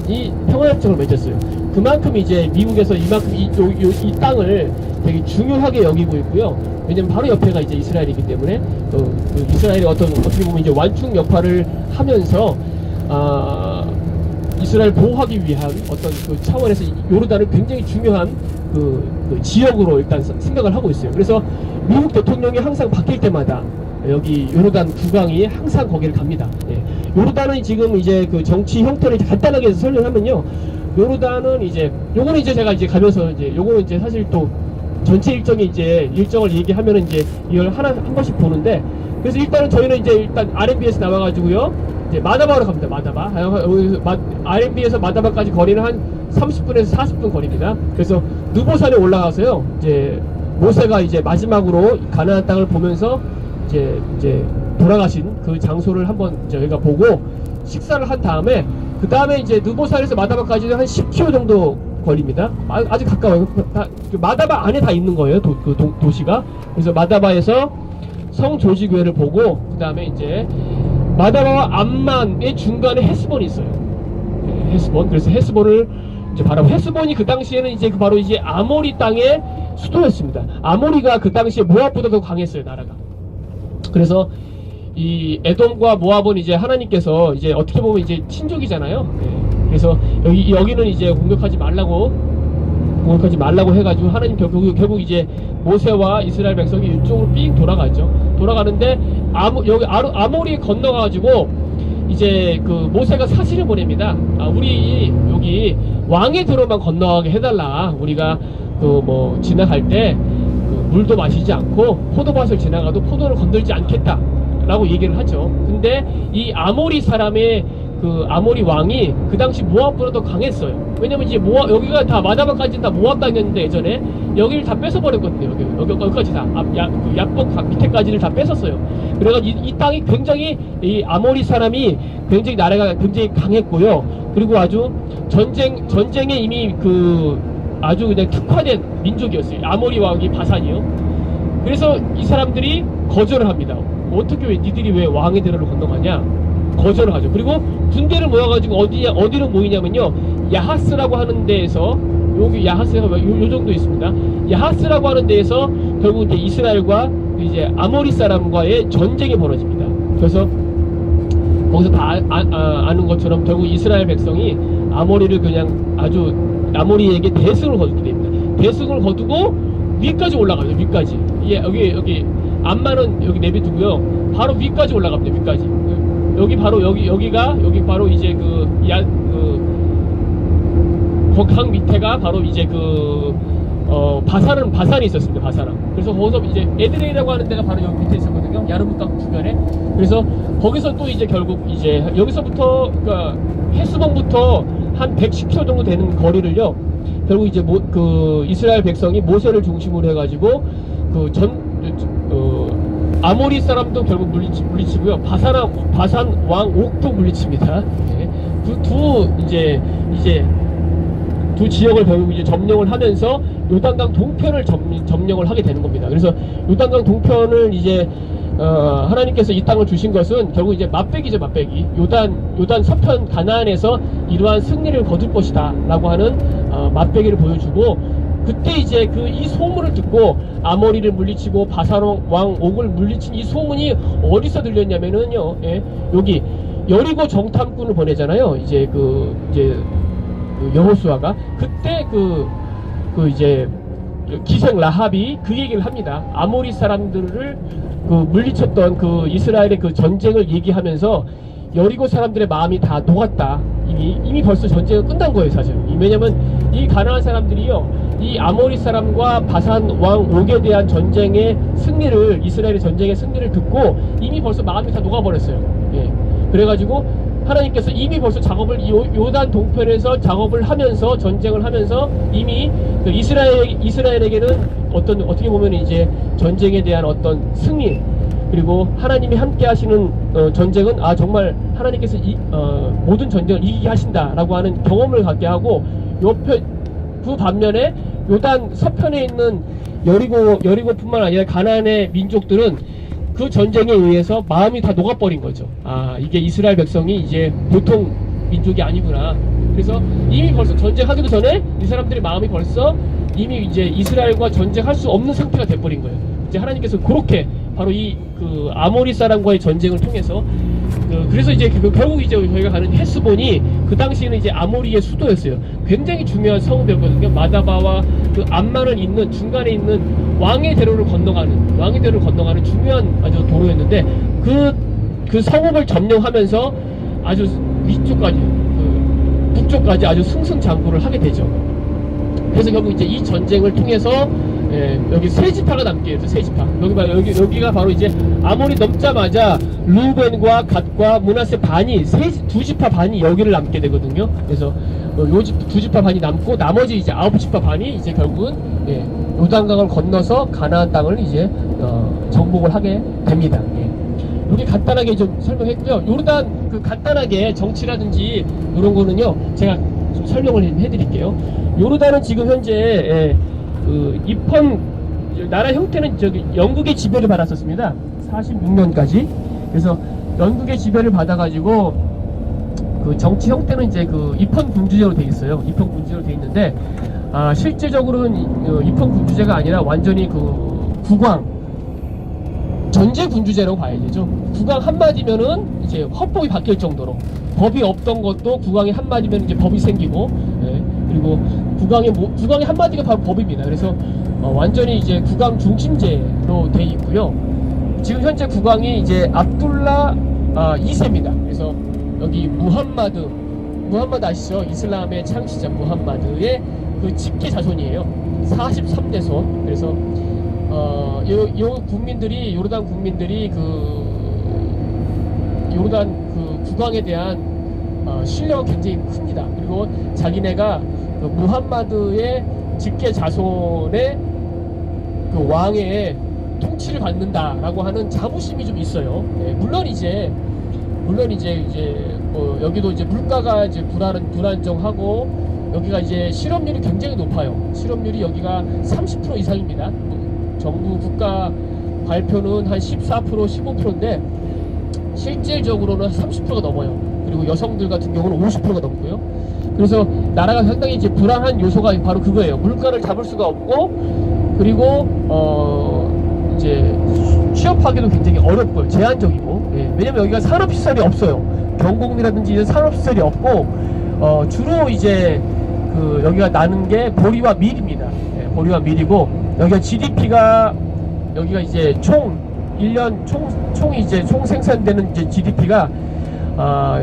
이 평화협정을 맺었어요. 그만큼 이제 미국에서 이만큼 이 땅을 되게 중요하게 여기고 있고요. 왜냐면 바로 옆에가 이제 이스라엘이기 때문에 그 이스라엘이 어떻게 보면 이제 완충 역할을 하면서 이스라엘 보호하기 위한 어떤 그 차원에서 요르단을 굉장히 중요한 그 지역으로 일단 생각을 하고 있어요. 그래서 미국 대통령이 항상 바뀔 때마다 여기 요르단 국왕이 항상 거기를 갑니다. 예. 요르단은 지금 이제 그 정치 형태를 간단하게 설명하면요. 요르단은 이제 요거는 이제 제가 이제 가면서 이제 요거는 이제 사실 또 전체 일정을 얘기하면은 이제 이걸 한 번씩 보는데, 그래서 일단은 저희는 이제 일단 RMB에서 나와가지고요. 이제 마다바로 갑니다. 마다바. RMB에서 마다바까지 거리는 한 30분에서 40분 거리입니다. 그래서 느보산에 올라가서요. 이제 모세가 이제 마지막으로 가나안 땅을 보면서 이제 돌아가신 그 장소를 한번 저희가 보고 식사를 한 다음에 그 다음에 이제 느보산에서 마다바까지는 한 10km 정도 걸립니다. 아주 가까워요. 마다바 안에 다 있는 거예요. 도시가. 그래서 마다바에서 성 조지교회를 보고 그 다음에 이제 마다바와 암만의 중간에 헤스본이 있어요. 네, 헤스본. 그래서 헤스본을 이제 바로 헤스본이 그 당시에는 이제 바로 이제 아모리 땅의 수도였습니다. 아모리가 그 당시에 모압보다 더 강했어요, 나라가. 그래서 이 에돔과 모압은 이제 하나님께서 이제 어떻게 보면 이제 친족이잖아요. 네. 그래서 여기는 이제 공격하지 말라고 해가지고 하나님 결국 이제 모세와 이스라엘 백성이 이쪽으로 삥 돌아가죠. 돌아가는데 여기 아모리 건너가지고 이제 그 모세가 사실을 보냅니다. 우리 여기 왕의 들어만 건너가게 해달라. 우리가 그 뭐 지나갈 때 물도 마시지 않고 포도밭을 지나가도 포도를 건들지 않겠다 라고 얘기를 하죠. 근데 이 아모리 사람의 그 아모리 왕이 그 당시 모압보다 더 강했어요. 왜냐면 이제 여기가 다 마다바까지는 다 모압 땅이었는데 예전에 여기를 다 뺏어버렸거든요. 여기까지 다 야복 밑에까지를 다 뺏었어요. 그래가지고 이 땅이 굉장히 이 아모리 사람이 굉장히 나라가 굉장히 강했고요. 그리고 아주 전쟁에 이미 아주 그냥 특화된 민족이었어요. 아모리 왕이 바산이요. 그래서 이 사람들이 거절을 합니다. 어떻게 니들이 왜 왕의 대로를 건너가냐? 거절을 하죠. 그리고 군대를 모여가지고 어디로 모이냐면요. 야하스라고 하는 데에서, 여기 야하스가 요 정도 있습니다. 야하스라고 하는 데에서 결국 이제 이스라엘과 이제 아모리 사람과의 전쟁이 벌어집니다. 그래서 거기서 다 아는 것처럼 결국 이스라엘 백성이 아모리를 그냥 아주 아모리에게 대승을 거두게 됩니다. 대승을 거두고 위까지 올라가요. 위까지. 여기 암만은 여기 내비두고요. 바로 위까지 올라갑니다. 위까지. 여기 바로 여기가 바로 이제 강 밑에가 바로 이제 바산이 있었습니다. 바산은. 그래서 거기서 이제 에드레이라고 하는 데가 바로 여기 밑에 있었거든요. 야르무강 주변에. 그래서 거기서 또 이제 결국 이제 여기서부터 그러니까 헤스본부터 한 110km 정도 되는 거리를요. 결국 이제 이스라엘 백성이 모세를 중심으로 해가지고 아모리 사람도 결국 물리치고요. 바산 왕 옥도 물리칩니다. 네. 두 지역을 결국 이제 점령을 하면서 요단강 동편을 점령을 하게 되는 겁니다. 그래서 요단강 동편을 이제 하나님께서 이 땅을 주신 것은 결국 이제 맛배기죠, 맛배기. 요단 서편 가나안에서 이러한 승리를 거둘 것이다 라고 하는 맛배기를 보여주고, 그때 이제 이 소문을 듣고 아모리를 물리치고 바산 왕 옥을 물리친 이 소문이 어디서 들렸냐면은요, 예, 여기 여리고 정탐꾼을 보내잖아요. 이제 여호수아가 그때 이제 기생 라합이 그 얘기를 합니다. 아모리 사람들을 물리쳤던 이스라엘의 전쟁을 얘기하면서 여리고 사람들의 마음이 다 녹았다. 이미 벌써 전쟁은 끝난 거예요, 사실. 왜냐면 이 가나안 사람들이요, 이 아모리 사람과 바산 왕 옥에 대한 이스라엘의 전쟁의 승리를 듣고 이미 벌써 마음이 다 녹아버렸어요. 예. 그래가지고 하나님께서 이미 벌써 요단 동편에서 작업을 하면서 전쟁을 하면서 이미 이스라엘에게는 어떻게 보면 이제 전쟁에 대한 어떤 승리, 그리고 하나님이 함께 하시는 전쟁은 정말 하나님께서 모든 전쟁을 이기게 하신다라고 하는 경험을 갖게 하고, 그 반면에 요단 서편에 있는 여리고뿐만 아니라 가나안의 민족들은 그 전쟁에 의해서 마음이 다 녹아버린 거죠. 이게 이스라엘 백성이 이제 보통 민족이 아니구나. 그래서 이미 벌써 전쟁하기도 전에 이 사람들의 마음이 벌써 이미 이제 이스라엘과 전쟁할 수 없는 상태가 돼버린 거예요. 이제 하나님께서 그렇게 바로 이 그 아모리 사람과의 전쟁을 통해서 그래서 이제 결국 이제 저희가 가는 헤스본이 그 당시에는 이제 아모리의 수도였어요. 굉장히 중요한 성읍이었거든요. 마다바와 그 암만을 잇는 중간에 있는 왕의 대로를 건너가는 중요한 아주 도로였는데 그 성읍을 점령하면서 아주 위쪽까지 북쪽까지 아주 승승장구를 하게 되죠. 그래서 결국 이제 이 전쟁을 통해서 여기 세 지파가 남게 돼서 세 지파. 여기가 바로 이제 아모리 넘자마자 루벤과 갓과 므낫세 반이 두 지파 반이 여기를 남게 되거든요. 그래서 두 지파 반이 남고 나머지 이제 9지파 반이 이제 결국은 요단강을 건너서 가나안 땅을 이제 정복을 하게 됩니다. 이렇게 간단하게 좀 설명했고요. 요르단 그 간단하게 정치라든지 이런 거는요 제가 좀 설명을 해드릴게요. 요르단은 지금 현재 그 입헌 나라 형태는 저기 영국의 지배를 받았었습니다. 46년까지. 그래서 영국의 지배를 받아가지고 그 정치 형태는 이제 그 입헌 군주제로 돼 있어요. 입헌 군주제로 돼 있는데 실제적으로는 입헌 군주제가 아니라 완전히 그 국왕 전제 군주제라고 봐야 되죠. 국왕 한마디면은 이제 헌법이 바뀔 정도로 법이 없던 것도 국왕이 한마디면 이제 법이 생기고, 그리고 국왕의 한마디가 바로 법입니다. 그래서 완전히 이제 국왕 중심제로 돼 있고요. 지금 현재 국왕이 이제 압둘라 2세입니다. 그래서 여기 무함마드 아시죠? 이슬람의 창시자 무함마드의 그 직계 자손이에요. 43대손. 그래서 요르단 국민들이 그 요르단 그 국왕에 대한 신뢰가 굉장히 큽니다. 그리고 자기네가 그 무함마드의 직계 자손의 그 왕의 통치를 받는다라고 하는 자부심이 좀 있어요. 물론 이제 여기도 이제 물가가 이제 불안정하고 여기가 이제 실업률이 굉장히 높아요. 실업률이 여기가 30% 이상입니다. 정부 국가 발표는 한 14%, 15%인데 실질적으로는 30%가 넘어요. 그리고 여성들 같은 경우는 50%가 넘고요. 그래서 나라가 상당히 이제 불안한 요소가 바로 그거예요. 물가를 잡을 수가 없고, 그리고 이제 취업하기도 굉장히 어렵고요. 제한적이고. 왜냐면 여기가 산업시설이 없어요. 경공이라든지 이런 산업시설이 없고, 주로 이제 그 여기가 나는 게 보리와 밀입니다. 보리와 밀이고, 여기가 GDP가 여기가 이제 총 1년 총 생산되는 이제 GDP가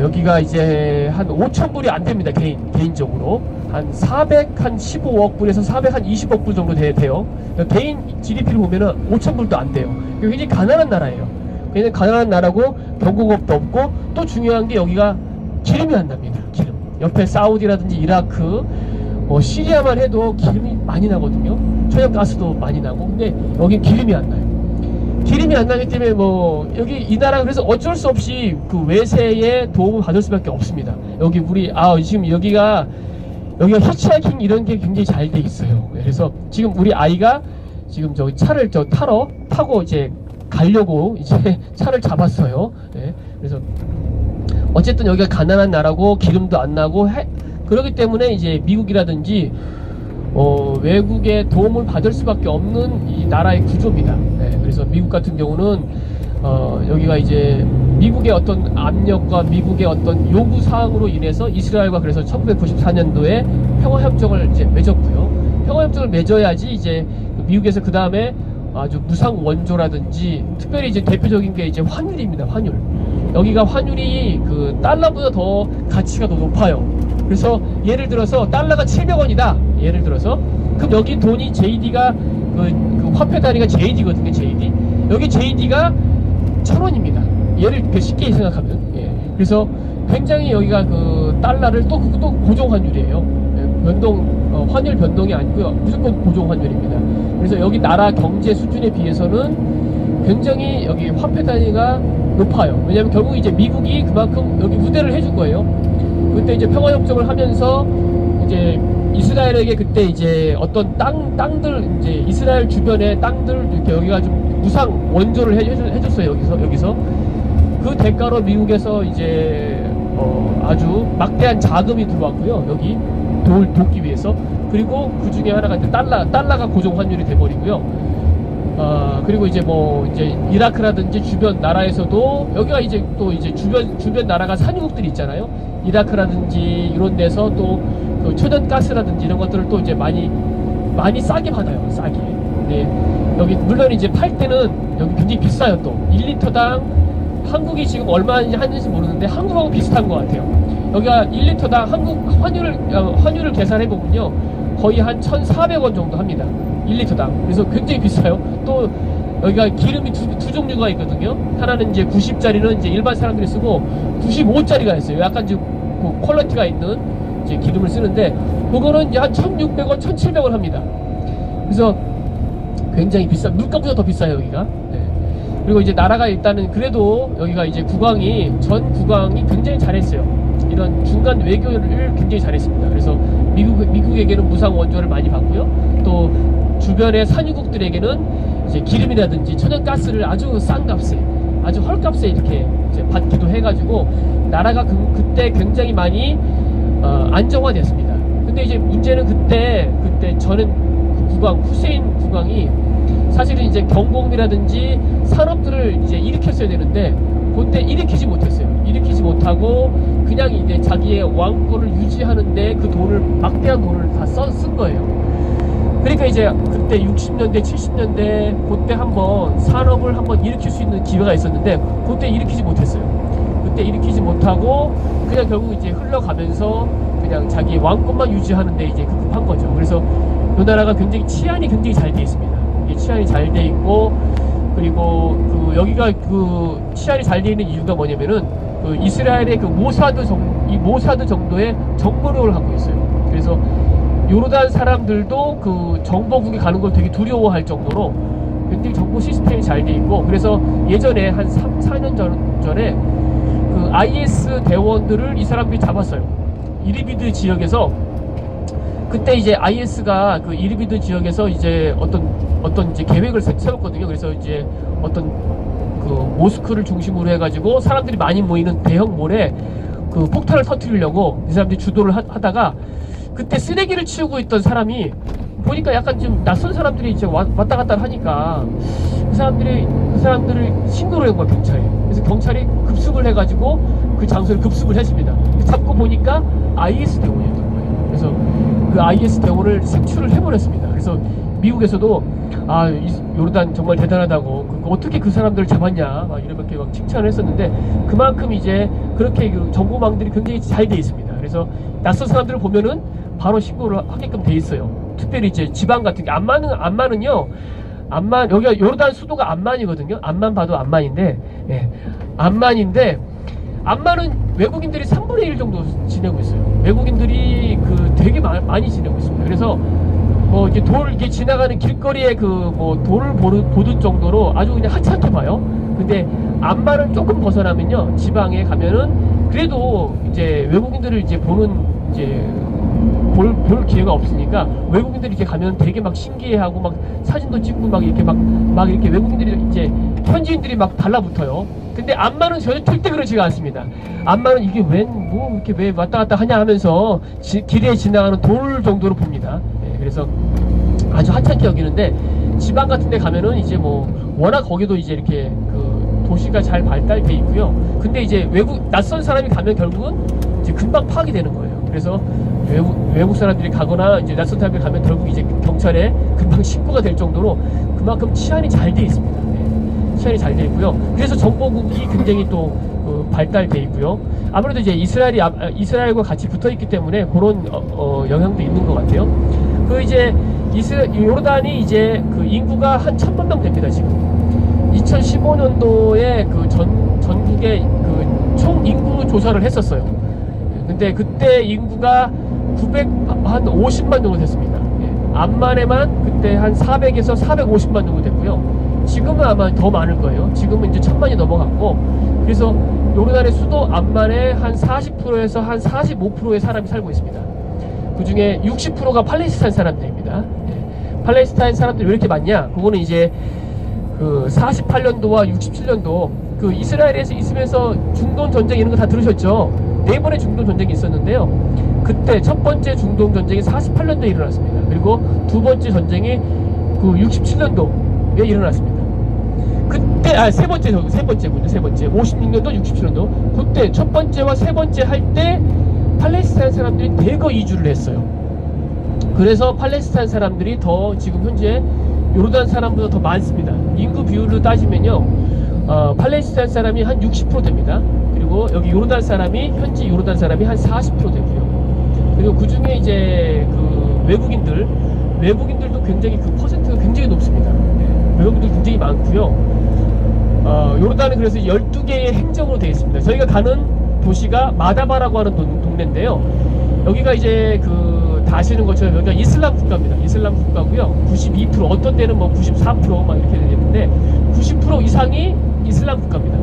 여기가 이제 한 5,000불이 안 됩니다. 개인적으로 한 15억 불에서 420억 불 정도 돼요. 개인 GDP를 보면은 5,000불도 안 돼요. 굉장히 가난한 나라예요. 굉장히 가난한 나라고 경공업도 없고, 또 중요한 게 여기가 기름이 안 납니다. 기름. 옆에 사우디라든지 이라크, 시리아만 해도 기름이 많이 나거든요. 천연가스도 많이 나고. 근데 여긴 기름이 안 나요. 기름이 안 나기 때문에 여기 이 나라 그래서 어쩔 수 없이 그 외세의 도움을 받을 수밖에 없습니다. 여기 지금 여기가 히치하이킹 이런 게 굉장히 잘 돼 있어요. 그래서 지금 우리 아이가 지금 저기 차를 타고 이제 가려고 이제 차를 잡았어요. 그래서 어쨌든 여기가 가난한 나라고 기름도 안 나고 그렇기 때문에 이제 미국이라든지 외국의 도움을 받을 수밖에 없는 이 나라의 구조입니다. 그래서 미국 같은 경우는 여기가 이제 미국의 어떤 압력과 미국의 어떤 요구 사항으로 인해서 이스라엘과 그래서 1994년도에 평화협정을 이제 맺었고요. 평화협정을 맺어야지 이제 미국에서 그 다음에 아주 무상 원조라든지, 특별히 이제 대표적인 게 이제 환율입니다. 환율. 여기가 환율이 그 달러보다 더 가치가 더 높아요. 그래서 예를 들어서 달러가 700원이다. 예를 들어서 그럼 여기 돈이 JD가 그 화폐 단위가 JD거든요. JD. 여기 JD가 1,000원입니다. 예를 쉽게 생각하면. 그래서 굉장히 여기가 그 달러를 또 고정 환율이에요. 환율 변동이 아니고요. 무조건 고정 환율입니다. 그래서 여기 나라 경제 수준에 비해서는 굉장히 여기 화폐 단위가 높아요. 왜냐하면 결국 이제 미국이 그만큼 여기 우대를 해준 거예요. 그때 이제 평화협정을 하면서 이제 이스라엘에게 그때 이제 어떤 땅들 이제 이스라엘 주변의 땅들 이렇게 여기가 좀 무상 원조를 해줬어요. 여기서 그 대가로 미국에서 이제 아주 막대한 자금이 들어왔고요. 여기 돕기 위해서. 그리고 그 중에 하나가 이제 달러가 고정 환율이 돼버리고요. 그리고 이제 이제 이라크라든지 주변 나라에서도 여기가 이제 또 이제 주변 나라가 산유국들이 있잖아요. 이라크라든지 이런 데서 또 그 천연가스라든지 이런 것들을 또 이제 많이 싸게 받아요. 싸게. 네. 여기 물론 이제 팔 때는 여기 굉장히 비싸요. 또 1리터당 한국이 지금 얼마인지 하는지 모르는데 한국하고 비슷한 것 같아요. 여기가 1리터당 한국 환율을 계산해 보면요, 거의 한 1,400원 정도 합니다. 1리터당. 그래서 굉장히 비싸요. 또 여기가 기름이 두 종류가 있거든요. 하나는 이제 90짜리는 이제 일반 사람들이 쓰고 95짜리가 있어요. 약간 좀 그 퀄리티가 있는 이제 기름을 쓰는데 그거는 이제 한 1,600원, 1,700원 합니다. 그래서 굉장히 비싸. 물가보다 더 비싸요 여기가. 네. 그리고 이제 나라가 일단은 그래도 여기가 이제 전 국왕이 굉장히 잘했어요. 이런 중간 외교를 굉장히 잘했습니다. 그래서 미국에게는 무상 원조를 많이 받고요. 또 주변의 산유국들에게는 이제 기름이라든지 천연가스를 아주 싼 값에, 아주 헐값에 이렇게 이제 받기도 해가지고 나라가 그때 굉장히 많이 안정화됐습니다. 근데 이제 문제는 그때 저는 국왕 후세인 국왕이 사실은 이제 경공이라든지 산업들을 이제 일으켰어야 되는데 그때 일으키지 못했어요. 일으키지 못하고 그냥 이제 자기의 왕권을 유지하는데 그 돈을, 막대한 돈을 다 쓴 거예요. 그러니까 이제 그때 60년대 70년대 그때 한번 산업을 한번 일으킬 수 있는 기회가 있었는데 그때 일으키지 못했어요. 그때 일으키지 못하고 그냥 결국 이제 흘러가면서 그냥 자기 왕권만 유지하는데 이제 급급한 거죠. 그래서 이 나라가 치안이 굉장히 잘 돼 있습니다. 이게 치안이 잘 돼 있고, 그리고 여기가 치안이 잘 돼 있는 이유가 뭐냐면은 이스라엘의 모사드 정도의 정보력을 갖고 있어요. 그래서 요르단 사람들도 정보국에 가는 걸 되게 두려워할 정도로 굉장히 정보 시스템이 잘 돼 있고, 그래서 예전에 한 3, 4년 전에 IS 대원들을 이 사람들이 잡았어요. 이르비드 지역에서. 그때 이제 IS가 이르비드 지역에서 이제 어떤 이제 계획을 세웠거든요. 그래서 이제 어떤 모스크를 중심으로 해가지고 사람들이 많이 모이는 대형 몰에 폭탄을 터뜨리려고 이 사람들이 주도를 하다가 그때 쓰레기를 치우고 있던 사람이 보니까 약간 좀 낯선 사람들이 이제 왔다 갔다 하니까 그 사람들을 신고를 한 거야, 경찰에. 그래서 경찰이 급습을 해가지고 그 장소를 급습을 했습니다. 잡고 보니까 IS 대원이었던 거예요. 그래서 그 IS 대원을 색출을 해버렸습니다. 그래서 미국에서도 요르단 정말 대단하다고, 어떻게 그 사람들을 잡았냐 이렇게 막 칭찬을 했었는데, 그만큼 이제 그렇게 정보망들이 굉장히 잘 돼 있습니다. 그래서 낯선 사람들을 보면은 바로 신고를 하게끔 돼 있어요. 특별히 이제 지방 같은 게 암만은요, 여기가 요르단 수도가 암만이거든요. 암만 봐도 암만인데, 예, 암만인데 암만은 외국인들이 3분의 1 정도 지내고 있어요. 외국인들이 되게 많이 지내고 있습니다. 그래서 이렇게 지나가는 길거리에 돌을 보듯 정도로 아주 그냥 하찮게 봐요. 근데 암만을 조금 벗어나면요, 지방에 가면은 그래도 이제 외국인들을 이제 볼 기회가 없으니까 외국인들이 이렇게 가면 되게 막 신기해하고 막 사진도 찍고 막 이렇게 막 이렇게 외국인들이 이제 현지인들이 막 달라붙어요. 근데 암만은 절대 그러지가 않습니다. 암만은 이게 이렇게 왜 왔다 갔다 하냐 하면서 길에 지나가는 돌 정도로 봅니다. 네, 그래서 아주 하찮게 여기는데, 지방 같은 데 가면은 이제 워낙 거기도 이제 이렇게 도시가 잘 발달돼 있고요. 근데 이제 낯선 사람이 가면 결국은 이제 금방 파악이 되는 거예요. 그래서 외국 사람들이 가거나 이제 낯선 사람들이 가면 결국 이제 경찰에 금방 신고가 될 정도로 그만큼 치안이 잘 돼 있습니다. 네. 치안이 잘 돼 있고요. 그래서 정보국이 굉장히 또 발달돼 있고요. 아무래도 이제 이스라엘과 같이 붙어 있기 때문에 그런 영향도 있는 것 같아요. 이제 요르단이 이제 인구가 한 1,000만 명 됩니다. 지금 2015년도에 전국의 총 인구 조사를 했었어요. 근데 그때 인구가 한 50만 정도 됐습니다. 예. 암만에만 그때 한 400에서 450만 정도 됐고요. 지금은 아마 더 많을 거예요. 지금은 이제 1,000만이 넘어갔고, 그래서 요르단의 수도 암만에 한 40%에서 한 45%의 사람이 살고 있습니다. 그 중에 60%가 팔레스타인 사람들입니다. 예. 팔레스타인 사람들이 왜 이렇게 많냐? 그거는 이제 48년도와 67년도 이스라엘에서 있으면서 중동 전쟁 이런 거 다 들으셨죠? 네 번의 중동 전쟁이 있었는데요. 그때 첫 번째 중동 전쟁이 48년도에 일어났습니다. 그리고 두 번째 전쟁이 그 67년도에 일어났습니다. 그때 세 번째군요. 세 번째 56년도 67년도 그때 첫 번째와 세 번째 할 때 팔레스타인 사람들이 대거 이주를 했어요. 그래서 팔레스타인 사람들이 더 지금 현재 요르단 사람보다 더 많습니다. 인구 비율로 따지면요, 팔레스타인 사람이 한 60% 됩니다. 그리고 여기 요르단 사람이 현지 요르단 사람이 한 40% 되고요. 그리고 그 중에 이제 그 외국인들도 굉장히 그 퍼센트가 굉장히 높습니다. 네, 외국인들 굉장히 많고요. 요르단은 그래서 12개의 행정으로 되어 있습니다. 저희가 가는 도시가 마다바라고 하는 동네인데요. 여기가 이제 다 아시는 것처럼 여기가 이슬람 국가입니다. 이슬람 국가고요. 92% 어떤 때는 뭐 94%막 이렇게 되는데 90% 이상이 이슬람 국가입니다.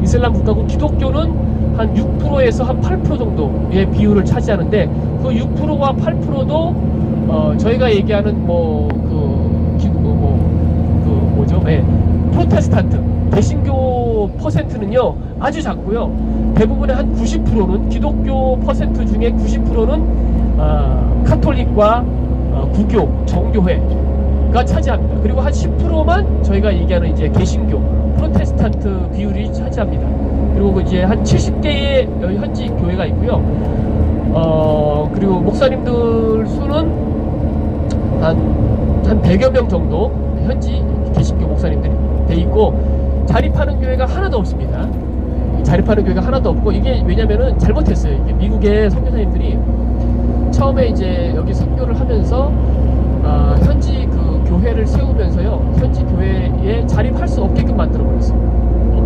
이슬람 국가고 기독교는 한 6%에서 한 8% 정도의 비율을 차지하는데 그 6%와 8%도 저희가 얘기하는 프로테스탄트 개신교 퍼센트는요 아주 작고요. 대부분의 한 90%는 기독교 퍼센트 중에 90%는 카톨릭과 구교 정교회가 차지합니다. 그리고 한 10%만 저희가 얘기하는 이제 개신교 프로테스탄트 비율이 차지합니다. 그리고 이제 한 70개의 현지 교회가 있고요. 그리고 목사님들 수는 한 100여 명 정도 현지 개신교 목사님들이 돼 있고 자립하는 교회가 하나도 없습니다. 자립하는 교회가 하나도 없고 이게 왜냐면은 잘못했어요. 이게 미국의 선교사님들이 처음에 이제 여기 선교를 하면서 현지 그 교회를 세우면서요 현지 교회에 자립할 수 없게끔 만들어 버렸어요.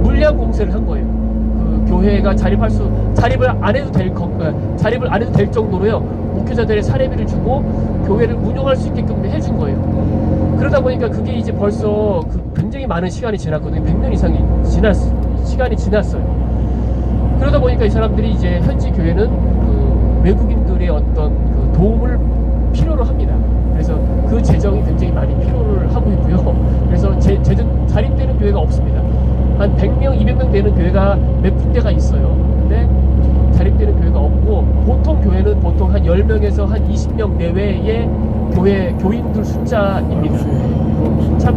물량 공세를 한 거예요. 그 교회가 자립을 안 해도 될 정도로요 목회자들의 사례비를 주고 교회를 운영할 수 있게끔 해준 거예요. 그러다 보니까 그게 이제 벌써 굉장히 많은 시간이 지났거든요. 100년 이상이 시간이 지났어요. 그러다 보니까 이 사람들이 이제 현지 교회는 외국인들의 어떤 도움을 필요로 합니다. 그래서 그 재정이 굉장히 많이 필요를 하고 있고요. 그래서 자립되는 교회가 없습니다. 한 100명, 200명 되는 교회가 몇 군데가 있어요. 근데 자립되는 교회가 없고 보통 교회는 보통 한 10명에서 한 20명 내외의 교인들 숫자입니다. 참